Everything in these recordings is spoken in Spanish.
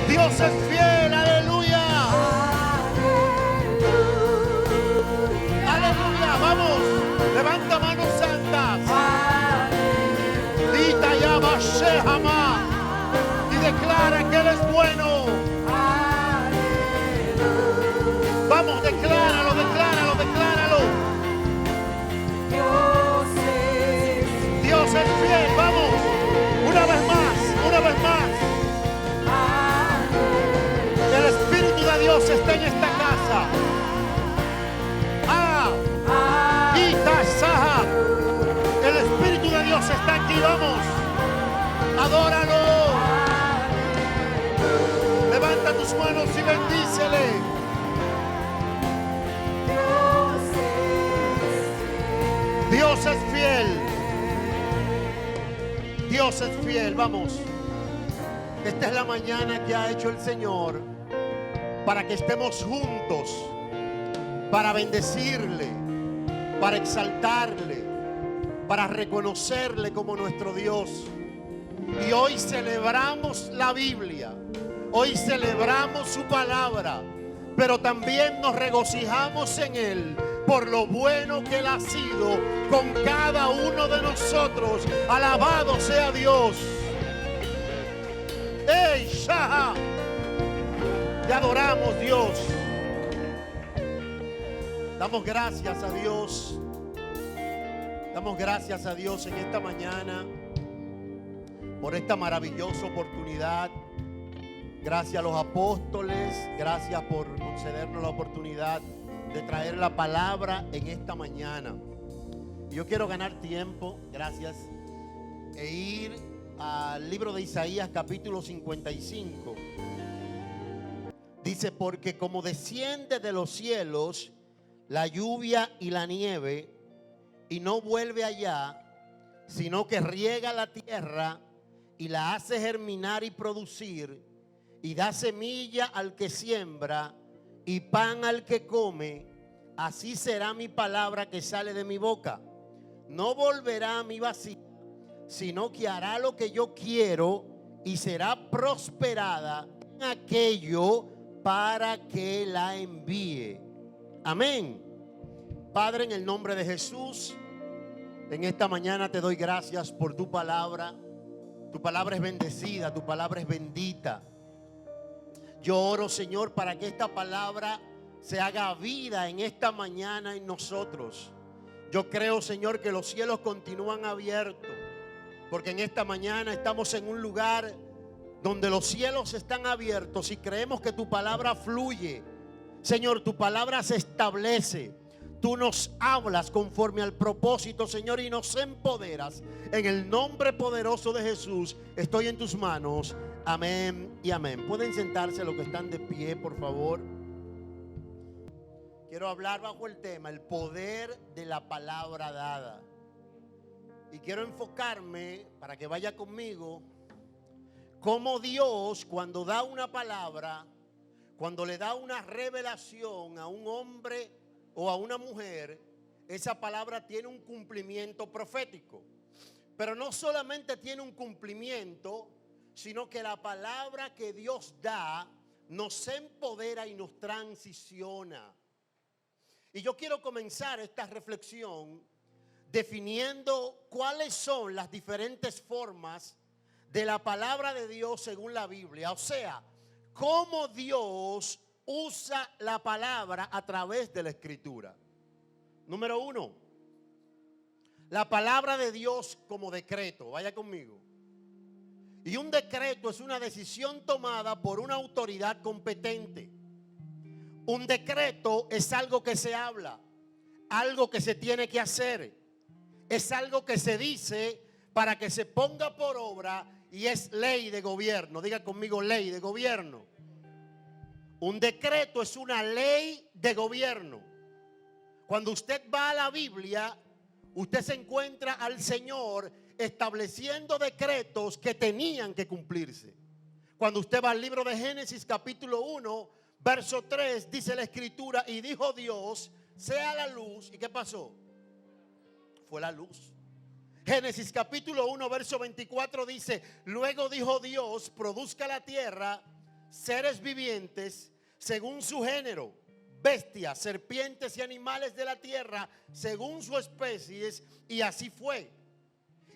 Dios es fiel, aleluya. Aleluya, vamos, levanta manos santas. Dita ya Bashehama y declara que Él es bueno. Vamos, decláralo, decláralo, decláralo. Dios es fiel, vamos, una vez más, una vez más. El Espíritu de Dios está en esta casa. El Espíritu de Dios está aquí, vamos. Adóralo. Levanta tus manos y bendícele. Dios es fiel. Dios es fiel, vamos. Esta es la mañana que ha hecho el Señor para que estemos juntos, para bendecirle, para exaltarle, para reconocerle como nuestro Dios. Y hoy celebramos la Biblia, hoy celebramos su palabra, pero también nos regocijamos en Él por lo bueno que Él ha sido con cada uno de nosotros. Alabado sea Dios. ¡Ey, Shaha! Te adoramos, Dios. Damos gracias a Dios. Damos gracias a Dios en esta mañana por esta maravillosa oportunidad. Gracias a los apóstoles. Gracias por concedernos la oportunidad de traer la palabra en esta mañana. Yo quiero ganar tiempo, gracias, e ir al libro de Isaías capítulo 55. Dice: porque como desciende de los cielos la lluvia y la nieve, y no vuelve allá, sino que riega la tierra y la hace germinar y producir, y da semilla al que siembra y pan al que come, así será mi palabra que sale de mi boca. No volverá a mí vacía, sino que hará lo que yo quiero y será prosperada en aquello para que la envíe. Amén. Padre, en el nombre de Jesús, en esta mañana te doy gracias por tu palabra. Tu palabra es bendecida, tu palabra es bendita. Yo oro, Señor, para que esta palabra se haga vida en esta mañana en nosotros. Yo creo, Señor, que los cielos continúan abiertos, porque en esta mañana estamos en un lugar donde los cielos están abiertos y creemos que tu palabra fluye. Señor, tu palabra se establece. Tú nos hablas conforme al propósito, Señor, y nos empoderas. En el nombre poderoso de Jesús, estoy en tus manos. Amén y amén. Pueden sentarse los que están de pie, por favor. Quiero hablar bajo el tema, el poder de la palabra dada. Y quiero enfocarme, para que vaya conmigo, cómo Dios, cuando da una palabra, cuando le da una revelación a un hombre o a una mujer, esa palabra tiene un cumplimiento profético. Pero no solamente tiene un cumplimiento, sino que la palabra que Dios da nos empodera y nos transiciona. Y yo quiero comenzar esta reflexión definiendo cuáles son las diferentes formas de la palabra de Dios según la Biblia. O sea, cómo Dios usa la palabra a través de la Escritura. Número 1, la palabra de Dios como decreto. Vaya conmigo. Y un decreto es una decisión tomada por una autoridad competente. Un decreto es algo que se habla, algo que se tiene que hacer. Es algo que se dice para que se ponga por obra y es ley de gobierno. Diga conmigo, ley de gobierno. Un decreto es una ley de gobierno. Cuando usted va a la Biblia, usted se encuentra al Señor estableciendo decretos que tenían que cumplirse. Cuando usted va al libro de Génesis capítulo 1, verso 3, dice la Escritura: y dijo Dios, sea la luz. ¿Y qué pasó? Fue la luz. Génesis capítulo 1, verso 24 dice: luego dijo Dios, produzca la tierra seres vivientes según su género, bestias, serpientes y animales de la tierra según su especies, y así fue.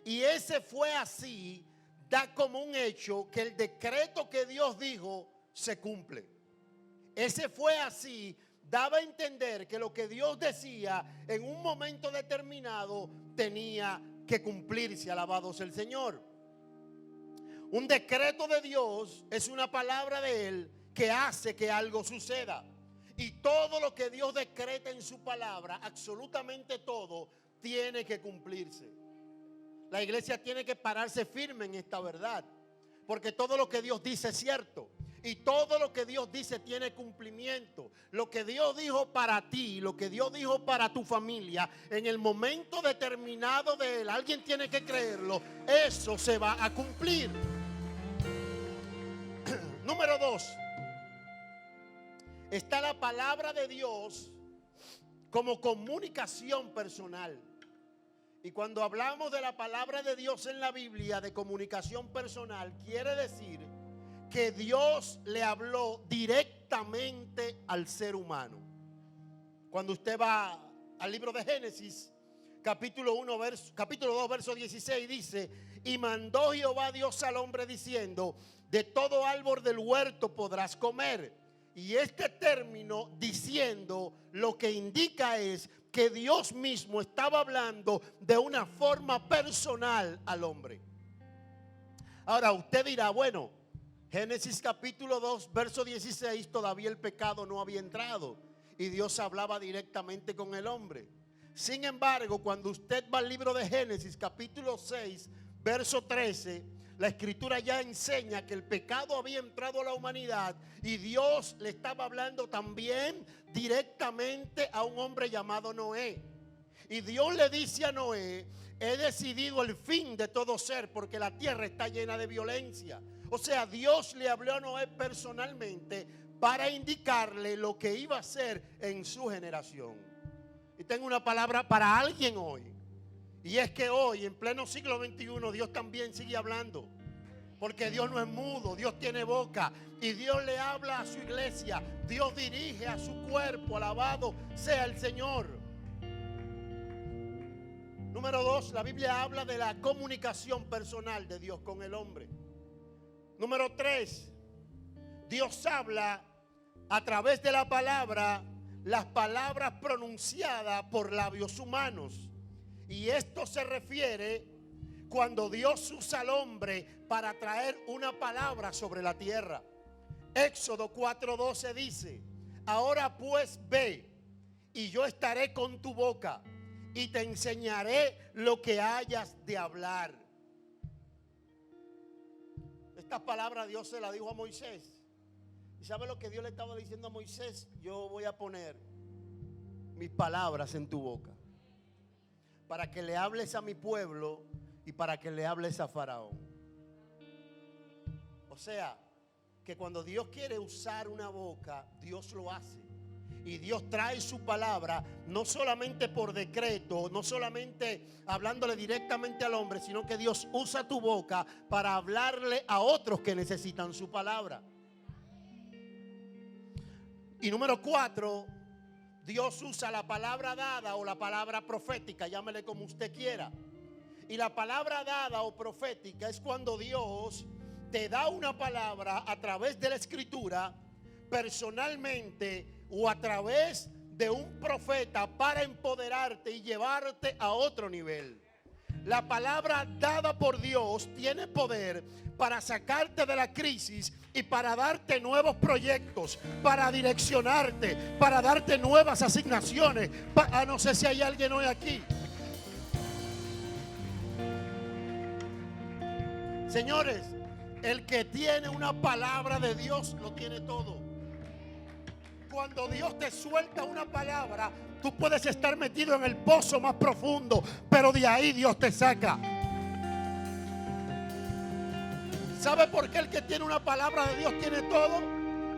Y ese fue así da como un hecho que el decreto que Dios dijo se cumple. Ese fue así daba a entender que lo que Dios decía en un momento determinado tenía que cumplirse. Alabado sea el Señor. Un decreto de Dios es una palabra de Él que hace que algo suceda. Y todo lo que Dios decreta en su palabra, absolutamente todo, tiene que cumplirse. La iglesia tiene que pararse firme en esta verdad, porque todo lo que Dios dice es cierto. Y todo lo que Dios dice tiene cumplimiento. Lo que Dios dijo para ti, lo que Dios dijo para tu familia, en el momento determinado de Él, alguien tiene que creerlo, eso se va a cumplir. Número 2. Está la palabra de Dios como comunicación personal. Y cuando hablamos de la palabra de Dios en la Biblia, de comunicación personal, quiere decir que Dios le habló directamente al ser humano. Cuando usted va al libro de Génesis, capítulo 2, verso 16, dice: y mandó Jehová Dios al hombre diciendo: de todo árbol del huerto podrás comer. Y este término diciendo lo que indica es que Dios mismo estaba hablando de una forma personal al hombre. Ahora usted dirá, bueno, Génesis capítulo 2, verso 16, todavía el pecado no había entrado y Dios hablaba directamente con el hombre. Sin embargo, cuando usted va al libro de Génesis capítulo 6, verso 13, la escritura ya enseña que el pecado había entrado a la humanidad y Dios le estaba hablando también directamente a un hombre llamado Noé. Y Dios le dice a Noé: he decidido el fin de todo ser porque la tierra está llena de violencia. O sea, Dios le habló a Noé personalmente para indicarle lo que iba a hacer en su generación. Y tengo una palabra para alguien hoy. Y es que hoy, en pleno siglo XXI, Dios también sigue hablando. Porque Dios no es mudo, Dios tiene boca. Y Dios le habla a su iglesia. Dios dirige a su cuerpo. Alabado sea el Señor. Número 2, la Biblia habla de la comunicación personal de Dios con el hombre. Número 3, Dios habla a través de la palabra, las palabras pronunciadas por labios humanos. Y esto se refiere cuando Dios usa al hombre para traer una palabra sobre la tierra. Éxodo 4:12 dice: ahora pues ve, y yo estaré con tu boca, y te enseñaré lo que hayas de hablar. Esta palabra Dios se la dijo a Moisés. ¿Y sabe lo que Dios le estaba diciendo a Moisés? Yo voy a poner mis palabras en tu boca, para que le hables a mi pueblo y para que le hables a Faraón. O sea, que cuando Dios quiere usar una boca, Dios lo hace. Y Dios trae su palabra, no solamente por decreto, no solamente hablándole directamente al hombre, sino que Dios usa tu boca para hablarle a otros que necesitan su palabra. Y número 4, Dios usa la palabra dada o la palabra profética, llámele como usted quiera. Y la palabra dada o profética es cuando Dios te da una palabra a través de la escritura, personalmente o a través de un profeta, para empoderarte y llevarte a otro nivel. La palabra dada por Dios tiene poder para sacarte de la crisis y para darte nuevos proyectos, para direccionarte, para darte nuevas asignaciones. No sé si hay alguien hoy aquí. Señores, el que tiene una palabra de Dios lo tiene todo. Cuando Dios te suelta una palabra, tú puedes estar metido en el pozo más profundo, pero de ahí Dios te saca. ¿Sabe por qué el que tiene una palabra de Dios tiene todo?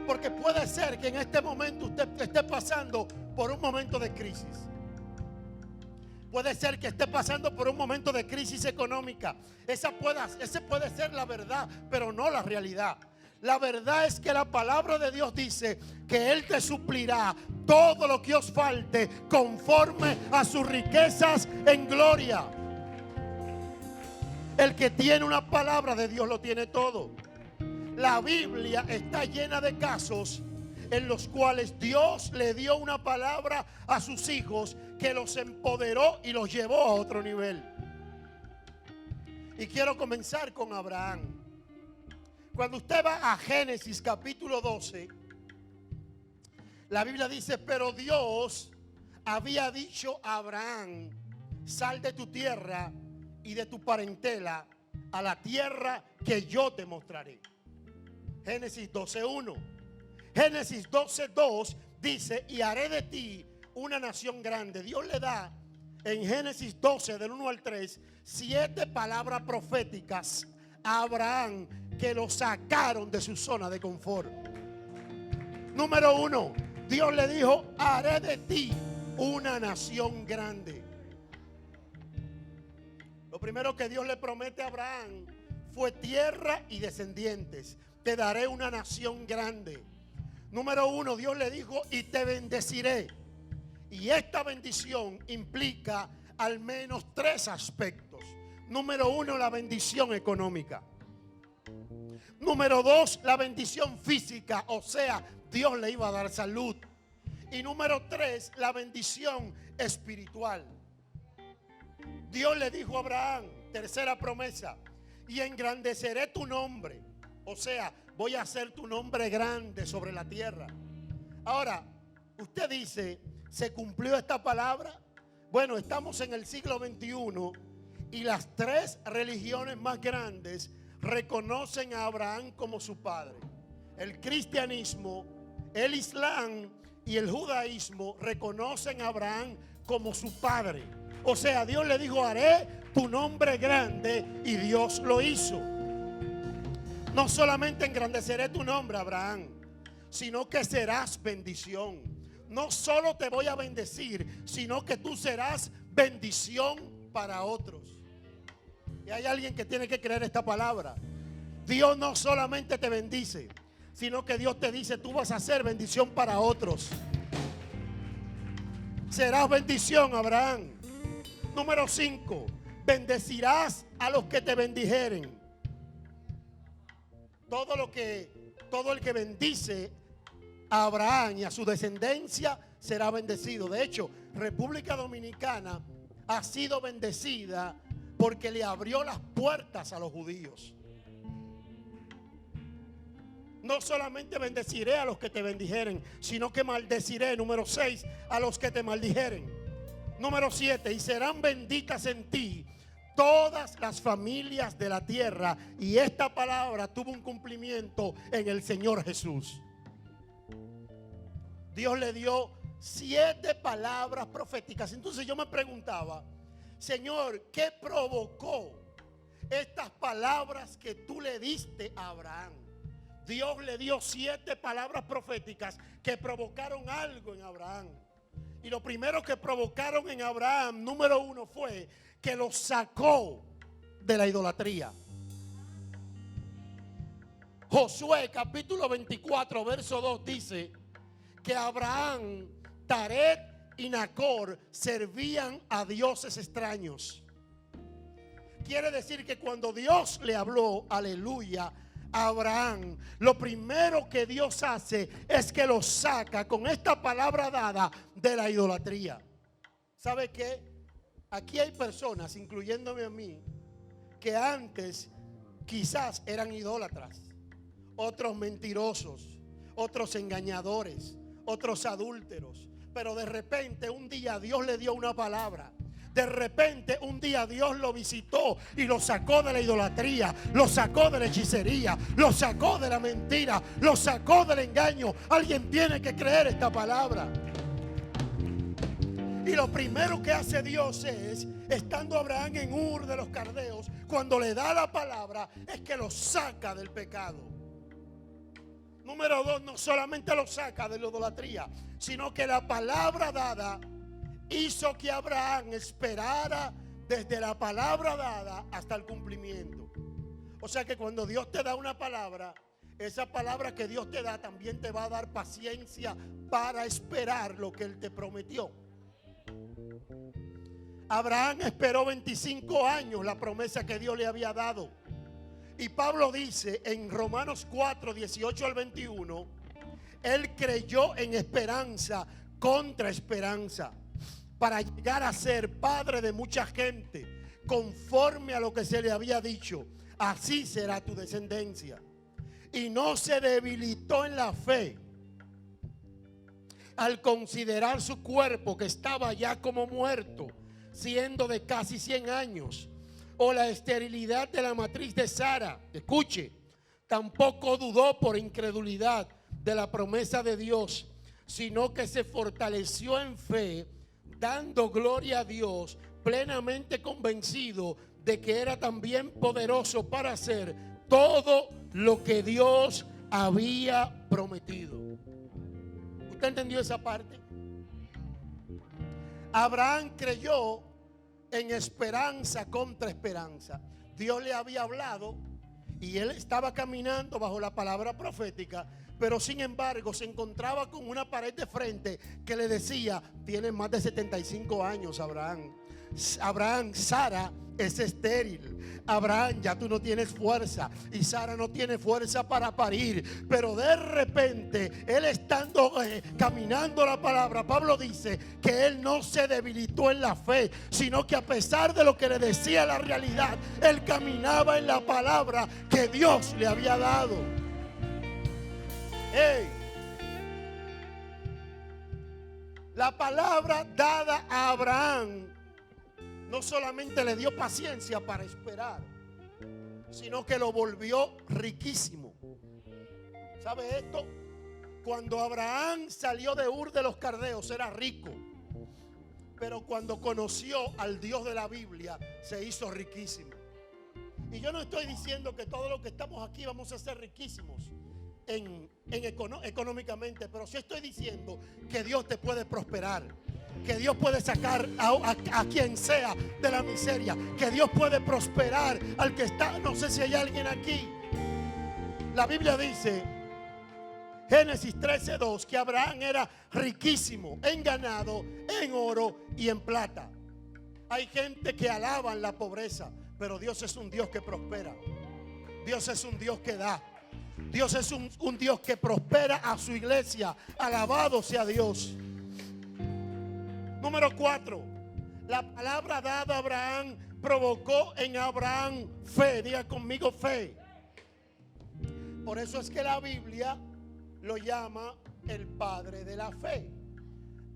Porque puede ser que en este momento usted esté pasando por un momento de crisis. Puede ser que esté pasando por un momento de crisis económica. Ese puede ser la verdad, pero no la realidad. La verdad es que la palabra de Dios dice que Él te suplirá todo lo que os falte conforme a sus riquezas en gloria. El que tiene una palabra de Dios lo tiene todo. La Biblia está llena de casos en los cuales Dios le dio una palabra a sus hijos que los empoderó y los llevó a otro nivel. Y quiero comenzar con Abraham. Cuando usted va a Génesis capítulo 12, la Biblia dice: pero Dios había dicho a Abraham: sal de tu tierra y de tu parentela a la tierra que yo te mostraré. Génesis 12:1. Génesis 12:2 dice: y haré de ti una nación grande. Dios le da en Génesis 12 del 1 al 3 7 palabras proféticas a Abraham que lo sacaron de su zona de confort. Número 1, Dios le dijo: haré de ti una nación grande. Lo primero que Dios le promete a Abraham fue tierra y descendientes. Te daré una nación grande. Número 1, Dios le dijo: y te bendeciré. Y esta bendición implica al menos 3 aspectos. Número 1, la bendición económica. Número 2, la bendición física, o sea, Dios le iba a dar salud. Y número 3, la bendición espiritual. Dios le dijo a Abraham, tercera promesa: y engrandeceré tu nombre. O sea, voy a hacer tu nombre grande sobre la tierra. Ahora, usted dice: ¿se cumplió esta palabra? Bueno, estamos en el siglo XXI y las 3 religiones más grandes reconocen a Abraham como su padre. El cristianismo, el islam y el judaísmo reconocen a Abraham como su padre. O sea, Dios le dijo: haré tu nombre grande, y Dios lo hizo. No solamente engrandeceré tu nombre, Abraham, sino que serás bendición. No solo te voy a bendecir, sino que tú serás bendición para otros. Y hay alguien que tiene que creer esta palabra. Dios no solamente te bendice, sino que Dios te dice: tú vas a ser bendición para otros. Serás bendición, Abraham. Número 5, bendecirás a los que te bendijeren. Todo el que bendice a Abraham y a su descendencia será bendecido. De hecho, República Dominicana ha sido bendecida porque le abrió las puertas a los judíos. No solamente bendeciré a los que te bendijeren, sino que maldeciré, número 6, a los que te maldijeren. Número 7, y serán benditas en ti todas las familias de la tierra. Y esta palabra tuvo un cumplimiento en el Señor Jesús. Dios le dio 7 palabras proféticas. Entonces yo me preguntaba: Señor, ¿qué provocó estas palabras que tú le diste a Abraham? Dios le dio 7 palabras proféticas que provocaron algo en Abraham. Y lo primero que provocaron en Abraham, número 1, fue que lo sacó de la idolatría. Josué capítulo 24 verso 2 dice que Abraham, Taret y Nacor servían a dioses extraños. Quiere decir que cuando Dios le habló, aleluya, a Abraham, lo primero que Dios hace es que lo saca con esta palabra dada de la idolatría. ¿Sabe qué? Aquí hay personas, incluyéndome a mí, que antes quizás eran idólatras, otros mentirosos, otros engañadores, otros adúlteros, pero de repente un día Dios le dio una palabra. De repente un día Dios lo visitó y lo sacó de la idolatría, lo sacó de la hechicería, lo sacó de la mentira, lo sacó del engaño. Alguien tiene que creer esta palabra. Y lo primero que hace Dios es, estando Abraham en Ur de los Caldeos, cuando le da la palabra, es que lo saca del pecado. Número 2, no solamente lo saca de la idolatría, sino que la palabra dada hizo que Abraham esperara desde la palabra dada hasta el cumplimiento. O sea que cuando Dios te da una palabra, esa palabra que Dios te da también te va a dar paciencia para esperar lo que Él te prometió. Abraham esperó 25 años la promesa que Dios le había dado. Y Pablo dice en Romanos 4, 18 al 21, él creyó en esperanza contra esperanza, para llegar a ser padre de mucha gente, conforme a lo que se le había dicho: así será tu descendencia. Y no se debilitó en la fe al considerar su cuerpo, que estaba ya como muerto, siendo de casi 100 años, o la esterilidad de la matriz de Sara. Escuche, tampoco dudó por incredulidad de la promesa de Dios, sino que se fortaleció en fe, dando gloria a Dios, plenamente convencido de que era también poderoso para hacer todo lo que Dios había prometido. ¿Usted entendió esa parte? Abraham creyó en esperanza contra esperanza. Dios le había hablado y él estaba caminando bajo la palabra profética, pero sin embargo se encontraba con una pared de frente que le decía: tienes más de 75 años, Abraham. Abraham, Sara es estéril. Abraham, ya tú no tienes fuerza, y Sara no tiene fuerza para parir. Pero de repente, él estando caminando la palabra, Pablo dice que él no se debilitó en la fe, sino que a pesar de lo que le decía la realidad, él caminaba en la palabra que Dios le había dado. Hey. La palabra dada a Abraham no solamente le dio paciencia para esperar, sino que lo volvió riquísimo. ¿Sabe esto? Cuando Abraham salió de Ur de los Caldeos era rico, pero cuando conoció al Dios de la Biblia se hizo riquísimo. Y yo no estoy diciendo que todos los que estamos aquí vamos a ser riquísimos económicamente, pero sí estoy diciendo que Dios te puede prosperar, que Dios puede sacar a quien sea de la miseria, que Dios puede prosperar al que está. No sé si hay alguien aquí. La Biblia dice, Génesis 13:2, que Abraham era riquísimo en ganado, en oro y en plata. Hay gente que alaban la pobreza, pero Dios es un Dios que prospera. Dios es un Dios que da. Dios es un Dios que prospera a su iglesia. Alabado sea Dios. Número 4. La palabra dada a Abraham provocó en Abraham fe. Diga conmigo, fe. Por eso es que la Biblia lo llama el padre de la fe.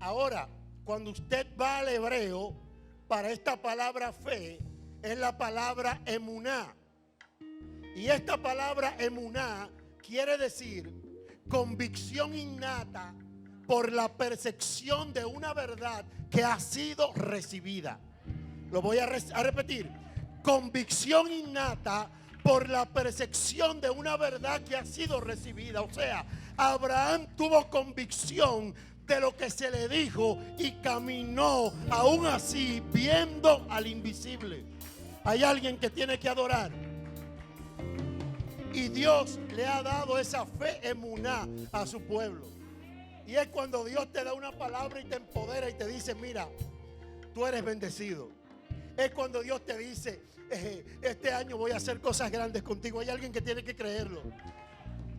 Ahora, cuando usted va al hebreo, para esta palabra fe es la palabra emuná. Y esta palabra emuná quiere decir convicción innata por la percepción de una verdad que ha sido recibida. Lo voy a repetir. Convicción innata por la percepción de una verdad que ha sido recibida. O sea, Abraham tuvo convicción de lo que se le dijo y caminó aún así viendo al invisible. Hay alguien que tiene que adorar. Y Dios le ha dado esa fe emuná a su pueblo. Y es cuando Dios te da una palabra y te empodera y te dice: mira, tú eres bendecido. Es cuando Dios te dice: este año voy a hacer cosas grandes contigo. Hay alguien que tiene que creerlo.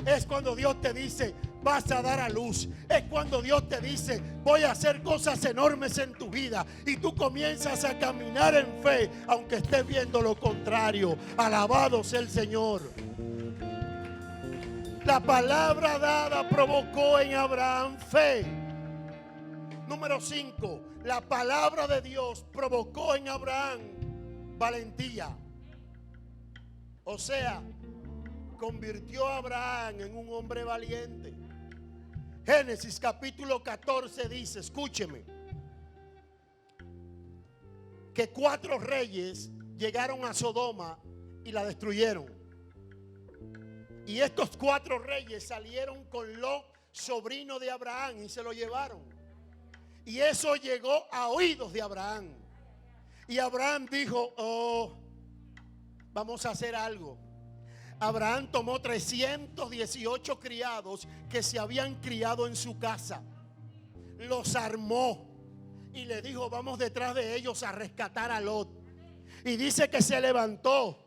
Es cuando Dios te dice: vas a dar a luz. Es cuando Dios te dice: voy a hacer cosas enormes en tu vida. Y tú comienzas a caminar en fe, aunque estés viendo lo contrario. Alabado sea el Señor. La palabra dada provocó en Abraham fe. Número 5. La palabra de Dios provocó en Abraham valentía. O sea, convirtió a Abraham en un hombre valiente. Génesis capítulo 14 dice, escúcheme, que 4 reyes llegaron a Sodoma y la destruyeron. Y estos 4 reyes salieron con Lot, sobrino de Abraham, y se lo llevaron. Y eso llegó a oídos de Abraham. Y Abraham dijo: oh, vamos a hacer algo. Abraham tomó 318 criados que se habían criado en su casa. Los armó y le dijo: vamos detrás de ellos a rescatar a Lot. Y dice que se levantó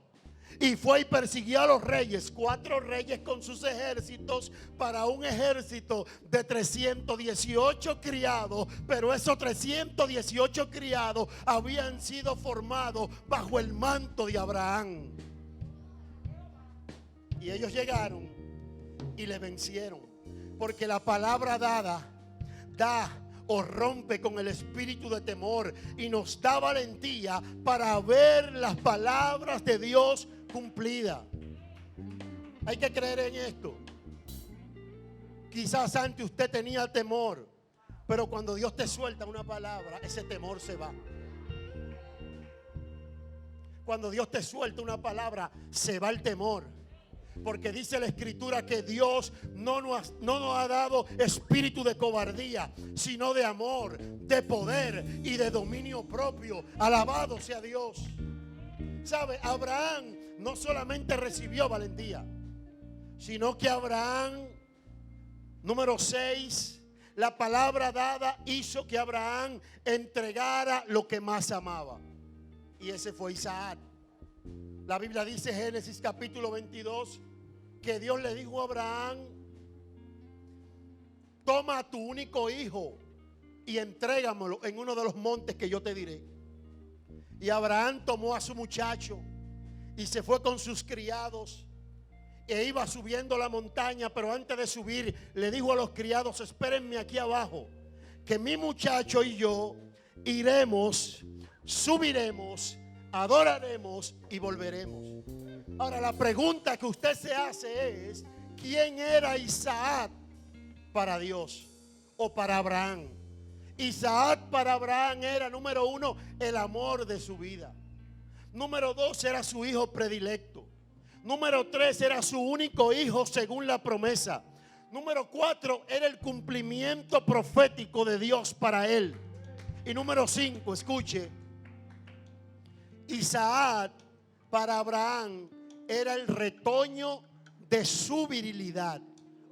y fue y persiguió a los reyes, 4 reyes con sus ejércitos, para un ejército de 318 criados. Pero esos 318 criados habían sido formados bajo el manto de Abraham. Y ellos llegaron y le vencieron. Porque la palabra dada da o rompe con el espíritu de temor y nos da valentía para ver las palabras de Dios cumplidas. Hay que creer en esto. Quizás antes usted tenía temor, pero cuando Dios te suelta una palabra, ese temor se va. Cuando Dios te suelta una palabra, se va el temor. Porque dice la Escritura que Dios no nos ha dado espíritu de cobardía, sino de amor, de poder y de dominio propio. Alabado sea Dios. ¿Sabe? Abraham no solamente recibió valentía, sino que Abraham, número 6, la palabra dada hizo que Abraham entregara lo que más amaba. Y ese fue Isaac. La Biblia dice, Génesis capítulo 22, que Dios le dijo a Abraham: toma a tu único hijo y entrégamelo en uno de los montes que yo te diré. Y Abraham tomó a su muchacho y se fue con sus criados e iba subiendo la montaña. Pero antes de subir le dijo a los criados: espérenme aquí abajo, que mi muchacho y yo iremos, subiremos, adoraremos y volveremos. Ahora la pregunta que usted se hace es: ¿quién era Isaac para Dios o para Abraham? Isaac para Abraham era, número 1, el amor de su vida. Número 2, era su hijo predilecto. Número 3, era su único hijo según la promesa. Número 4, era el cumplimiento profético de Dios para él. Y número 5, escuche, Isaac para Abraham era el retoño de su virilidad.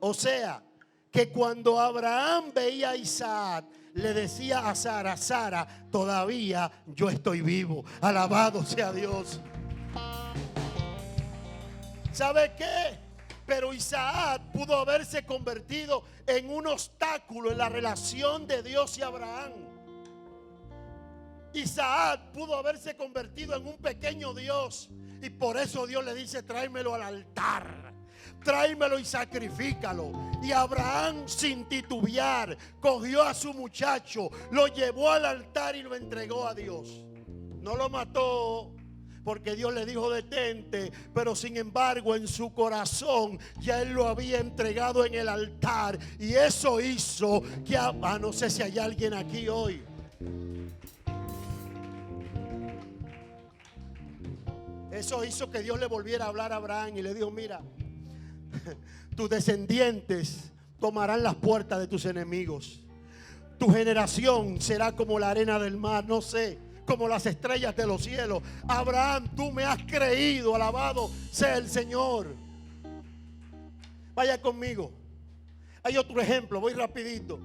O sea, que cuando Abraham veía a Isaac, le decía a Sara: Sara, todavía yo estoy vivo. Alabado sea Dios. ¿Sabe qué? Pero Isaac pudo haberse convertido en un obstáculo en la relación de Dios y Abraham. Isaac pudo haberse convertido en un pequeño Dios. Y por eso Dios le dice: tráemelo al altar, tráemelo y sacrifícalo. Y Abraham, sin titubear, cogió a su muchacho, lo llevó al altar y lo entregó a Dios. No lo mató, porque Dios le dijo: detente. Pero sin embargo, en su corazón ya él lo había entregado en el altar. Y eso hizo que no sé si hay alguien aquí hoy. Eso hizo que Dios le volviera a hablar a Abraham y le dijo: mira, tus descendientes tomarán las puertas de tus enemigos. Tu generación será como la arena del mar, no sé, como las estrellas de los cielos. Abraham, tú me has creído, alabado sea el Señor. Vaya conmigo. Hay otro ejemplo, voy rapidito.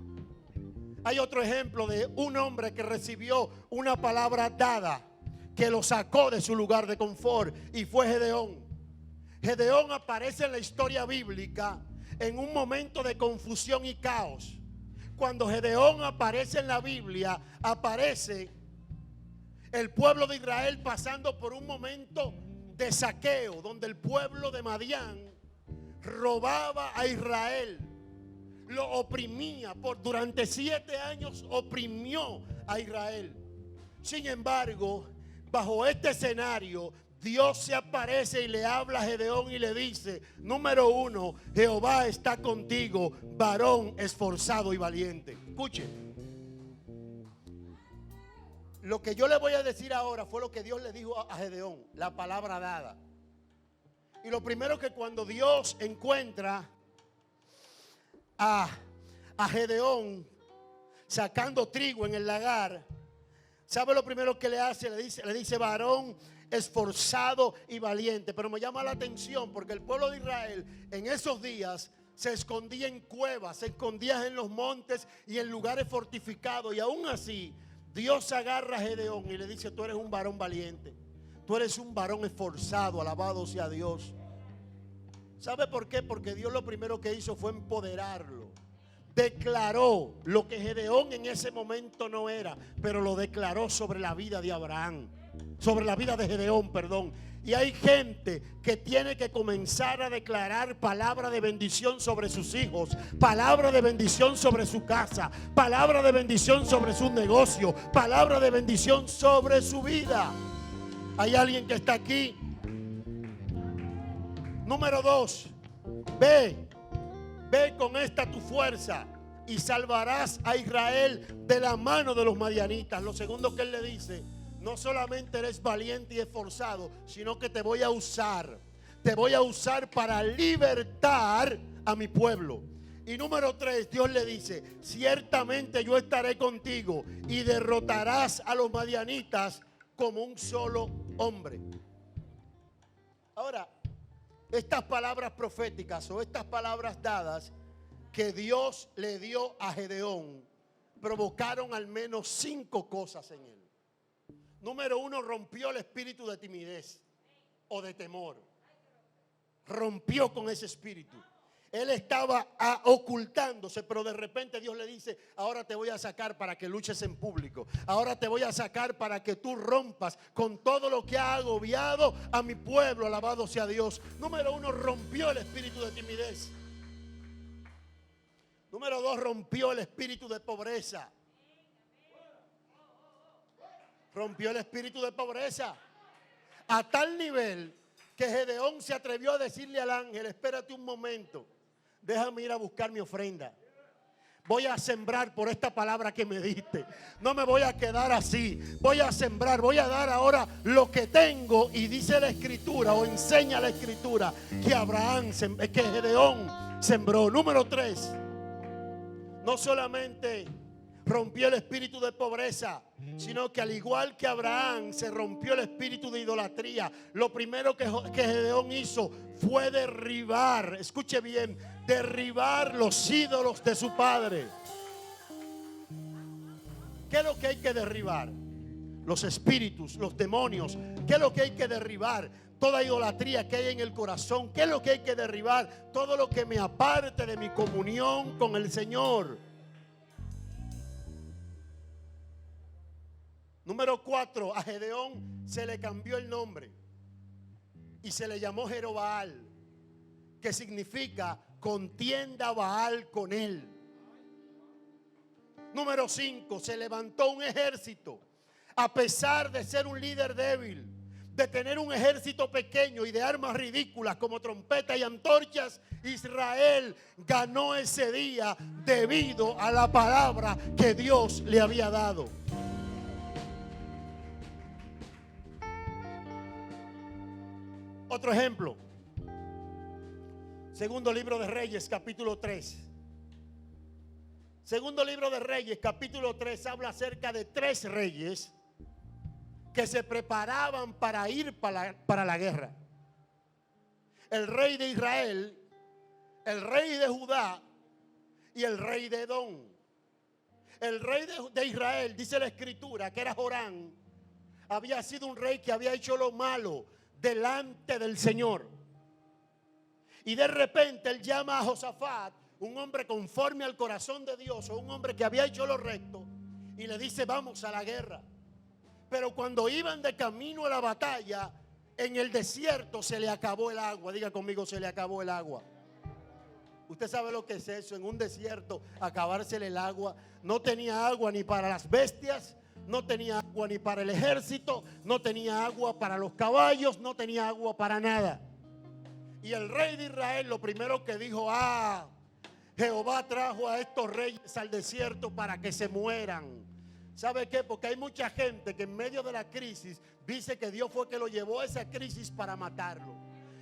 Hay otro ejemplo de un hombre que recibió una palabra dada, que lo sacó de su lugar de confort, y fue Gedeón. Gedeón aparece en la historia bíblica en un momento de confusión y caos. Cuando Gedeón aparece en la Biblia, aparece el pueblo de Israel pasando por un momento de saqueo, donde el pueblo de Madián robaba a Israel, lo oprimía. Durante 7 años oprimió a Israel. Sin embargo, bajo este escenario, Dios se aparece y le habla a Gedeón y le dice: número 1, Jehová está contigo, varón esforzado y valiente. Escuche, lo que yo le voy a decir ahora fue lo que Dios le dijo a Gedeón, la palabra dada. Y lo primero, que cuando Dios encuentra a Gedeón sacando trigo en el lagar, ¿sabe lo primero que le hace? Le dice: varón esforzado y valiente. Pero me llama la atención porque el pueblo de Israel en esos días se escondía en cuevas, se escondía en los montes y en lugares fortificados. Y aún así, Dios agarra a Gedeón y le dice: tú eres un varón valiente, tú eres un varón esforzado, alabado sea Dios. ¿Sabe por qué? Porque Dios lo primero que hizo fue empoderarlo. Declaró lo que Gedeón en ese momento no era, pero lo declaró sobre la vida de Abraham, sobre la vida de Gedeón, perdón. Y hay gente que tiene que comenzar a declarar palabra de bendición sobre sus hijos, palabra de bendición sobre su casa, palabra de bendición sobre su negocio, palabra de bendición sobre su vida. ¿Hay alguien que está aquí? Número 2, ve con esta tu fuerza y salvarás a Israel de la mano de los madianitas. Lo segundo que él le dice: no solamente eres valiente y esforzado, sino que te voy a usar para libertar a mi pueblo. Y número 3, Dios le dice: ciertamente yo estaré contigo y derrotarás a los madianitas como un solo hombre. Ahora, estas palabras proféticas o estas palabras dadas que Dios le dio a Gedeón provocaron al menos 5 cosas en él. Número 1, rompió el espíritu de timidez o de temor. Rompió con ese espíritu. Él estaba ocultándose, pero de repente Dios le dice: ahora te voy a sacar para que luches en público. Ahora te voy a sacar para que tú rompas con todo lo que ha agobiado a mi pueblo, alabado sea Dios. Número 1, rompió el espíritu de timidez. Número 2, rompió el espíritu de pobreza. Rompió el espíritu de pobreza a tal nivel que Gedeón se atrevió a decirle al ángel: espérate un momento, déjame ir a buscar mi ofrenda. Voy a sembrar por esta palabra que me diste. No me voy a quedar así. Voy a sembrar, voy a dar ahora lo que tengo. Y dice la escritura, o enseña la escritura, que Gedeón sembró. Número 3, no solamente rompió el espíritu de pobreza, sino que al igual que Abraham se rompió el espíritu de idolatría. Lo primero que Gedeón hizo fue derribar, escuche bien, derribar los ídolos de su padre. ¿Qué es lo que hay que derribar? Los espíritus, los demonios. ¿Qué es lo que hay que derribar? Toda idolatría que hay en el corazón. ¿Qué es lo que hay que derribar? Todo lo que me aparte de mi comunión con el Señor. Número 4, a Gedeón se le cambió el nombre y se le llamó Jerobaal, que significa contienda Baal con él. Número 5, se levantó un ejército. A pesar de ser un líder débil, de tener un ejército pequeño y de armas ridículas como trompetas y antorchas, Israel ganó ese día debido a la palabra que Dios le había dado. Otro ejemplo, segundo libro de Reyes, capítulo 3. Segundo libro de Reyes, capítulo 3, habla acerca de 3 reyes que se preparaban para ir para la guerra. El rey de Israel, el rey de Judá y el rey de Edom. El rey de Israel, dice la escritura, que era Joram, había sido un rey que había hecho lo malo delante del Señor. Y de repente él llama a Josafat, un hombre conforme al corazón de Dios, o un hombre que había hecho lo recto, y le dice: vamos a la guerra. Pero cuando iban de camino a la batalla, en el desierto se le acabó el agua. Diga conmigo: se le acabó el agua. Usted sabe lo que es eso, en un desierto acabársele el agua. No tenía agua ni para las bestias, no tenía agua ni para el ejército, no tenía agua para los caballos, no tenía agua para nada. Y el rey de Israel lo primero que dijo: Jehová trajo a estos reyes al desierto para que se mueran. ¿Sabe qué? Porque hay mucha gente que en medio de la crisis dice que Dios fue que lo llevó a esa crisis para matarlo.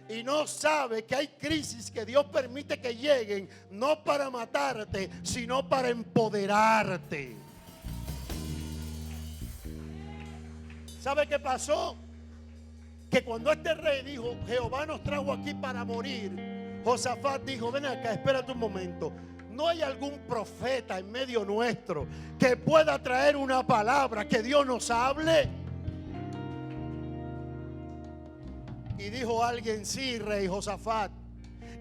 Y no sabe que hay crisis que Dios permite que lleguen, no para matarte, sino para empoderarte. ¿Sabe qué pasó? que cuando este rey dijo, Jehová nos trajo aquí para morir, Josafat dijo, ven acá, espérate un momento. ¿No hay algún profeta en medio nuestro que pueda traer una palabra que Dios nos hable? Y dijo alguien, sí, rey Josafat,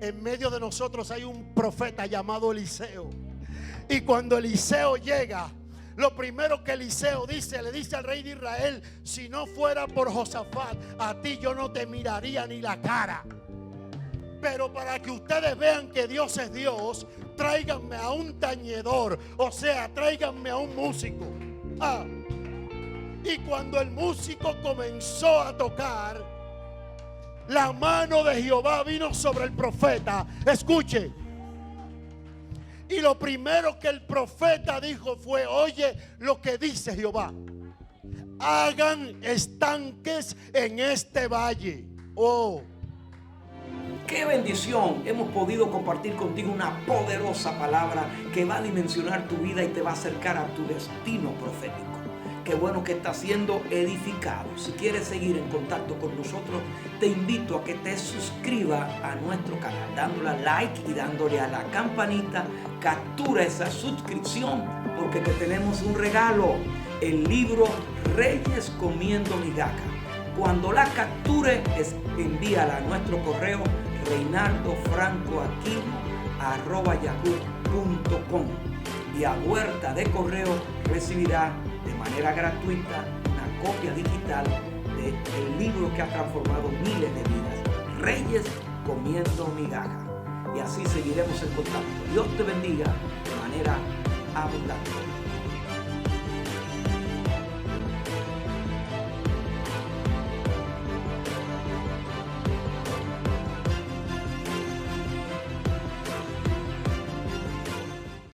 en medio de nosotros hay un profeta llamado Eliseo. Y cuando Eliseo llega, lo primero que Eliseo dice, le dice al rey de Israel, si no fuera por Josafat, a ti yo no te miraría ni la cara. Pero para que ustedes vean que Dios es Dios, tráiganme a un tañedor, o sea, tráiganme a un músico. Y cuando el músico comenzó a tocar, la mano de Jehová vino sobre el profeta. Escuche. Y lo primero que el profeta dijo fue, oye lo que dice Jehová. Hagan estanques en este valle. Oh. Qué bendición, hemos podido compartir contigo una poderosa palabra que va a dimensionar tu vida y te va a acercar a tu destino profético. Qué bueno que estás siendo edificado. Si quieres seguir en contacto con nosotros, te invito a que te suscribas a nuestro canal, dándole a like y dándole a la campanita. Captura esa suscripción porque te tenemos un regalo, el libro Reyes Comiendo Migajas. Cuando la capture, envíala a nuestro correo reinaldofrancoaquino@yahoo.com y a vuelta de correo recibirá de manera gratuita una copia digital del libro que ha transformado miles de vidas, Reyes Comiendo Migajas. Y así seguiremos en contacto. Dios te bendiga de manera abundante.